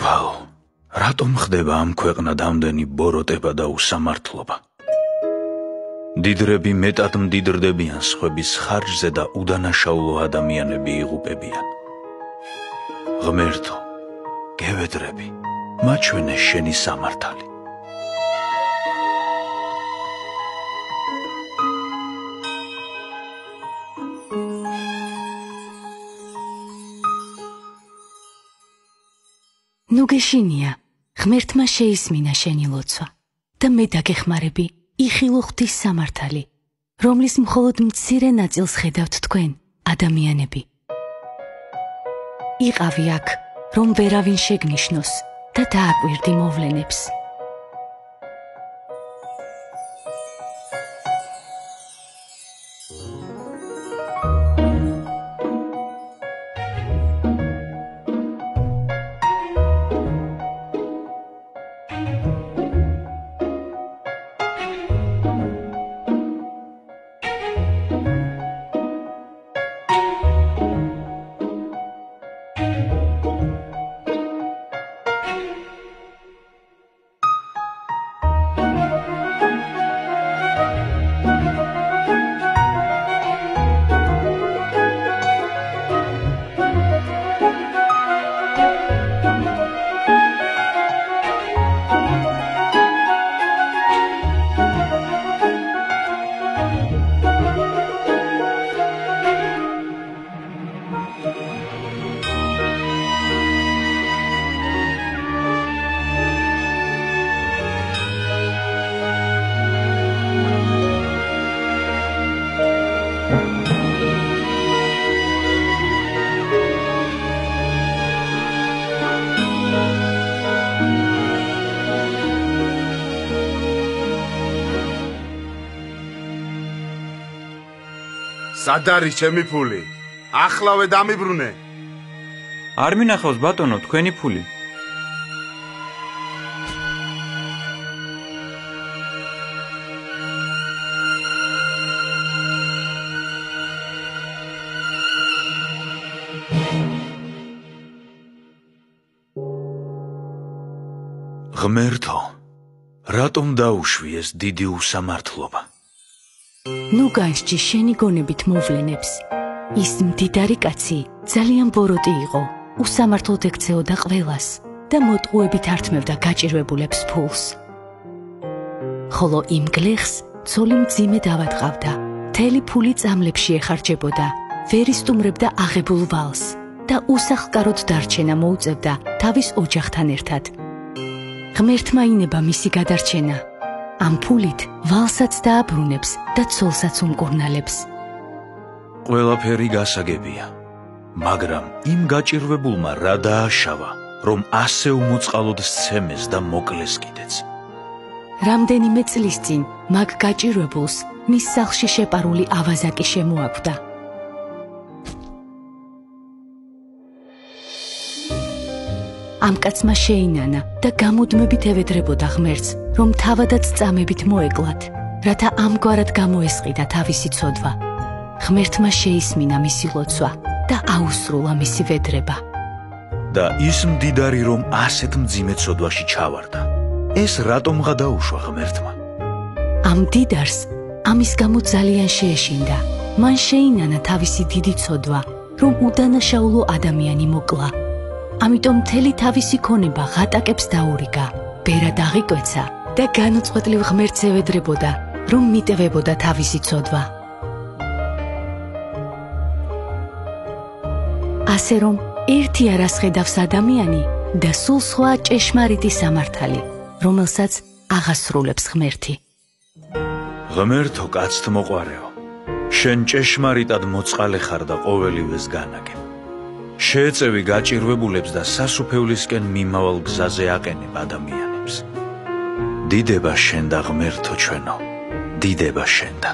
ვაო, რატომ ხდება ამ ქვეყნად ამდენი ბოროტება და უსამართლობა? დიდრები მეტად მდიდრდებიან სხვების ხარჯზე და უდანაშაულო ადამიანები იღუპებიან. ღმერთო, გევედრები, მაჩვენე შენი სამართალი. ნუ გეშინია, ღმერთმა შეისმინა შენი ლოცვა და მე დაგეხმარები იხილო ღვთის სამართალი, რომლის მხოლოდ მცირე ნაწილს ხედავთ თქვენ, ადამიანები. იყავი აქ, რომ ვერავინ შეგნიშნოს და დააკვირდი მოვლენებს. სად არის ჩემი ფული? ახლავე დამიბრუნე. არ მინახავს ბატონო თქვენი ფული. ღმერთო, რატომ დაუშვი ეს დიდი უსამართლობა? ნუ განსჯი შენი გონებით მოვლენებს. ის მდიდარი კაცი ძალიან ბოროტი იყო, უსამართლოდ ექცეოდა ყველას და მოტყუებით ართმევდა გაჭირვებულებს ფულს. ხოლო იმ გლეხს ცოლი მძიმე დავატყავდა, მთელი ფული წამლებში ეხარჯებოდა, ვერ ისტუმრებდა აღებულ ვალს და უსახლკაროდ დარჩენა მოუწევდა თავის ოჯახთან ერთად. ღმერთმა ინება მისი გადარჩენა. ამ ფულით ვალსაც დააბრუნებს და ცოლსაც უმკურნალებს. ყველაფერი გასაგებია, მაგრამ იმ გაჭირვებულმა რა დააშავა, რომ ასე უმოწყალოდ სცემეს და მოკლეს კიდეც. რამდენიმე წლის წინ მაგ გაჭირვებულს მის სახლში შეპარული ავაზაკი შემოაკვდა. ამ კაცმა შეინანა და გამუდმებით ევედრებოდა ღმერთს, რომ თავადაც წამებით მოეკლათ, რათა ამგვარად გამოესყიდა თავისი ცოდვა. ღმერთმა შეისმინა მისი ლოცვა და აუსრულა მისი ვედრება. და ის მდიდარი რომ ასეთ მძიმე ცოდვაში ჩავარდა, ეს რატომღა დაუშვა ღმერთმა? ამ მდიდარს ამის გამო ძალიან შეეშინდა. მან შეინანა თავისი დიდი ცოდვა, რომ უდანაშაულო ადამიანი მოკლა. ამიტომ მთელი თავისი ქონება ღატაკებს დაურიგა, ბერად აღიკვეცა და განუწყვეტლივ ღმერთს ევედრებოდა, რომ მიტევებოდა თავისი ცოდვა. ასე რომ ერთი არას ხედავს ადამიანი და სულ სხვა ჭეშმარიტი სამართალი, რომელსაც აღასრულებს ღმერთი. ღმერთო კაცთმოყვარეო, შენ ჭეშმარიტად მოწყალე ხარ და ყოველივეს განაგებ. შეეწევი გაჭირვებულებს და სასუფევლისკენ მიმავალ გზაზე აყენებ ადამიანებს. დიდება შენ და ღმერთო ჩვენო, დიდება შენ და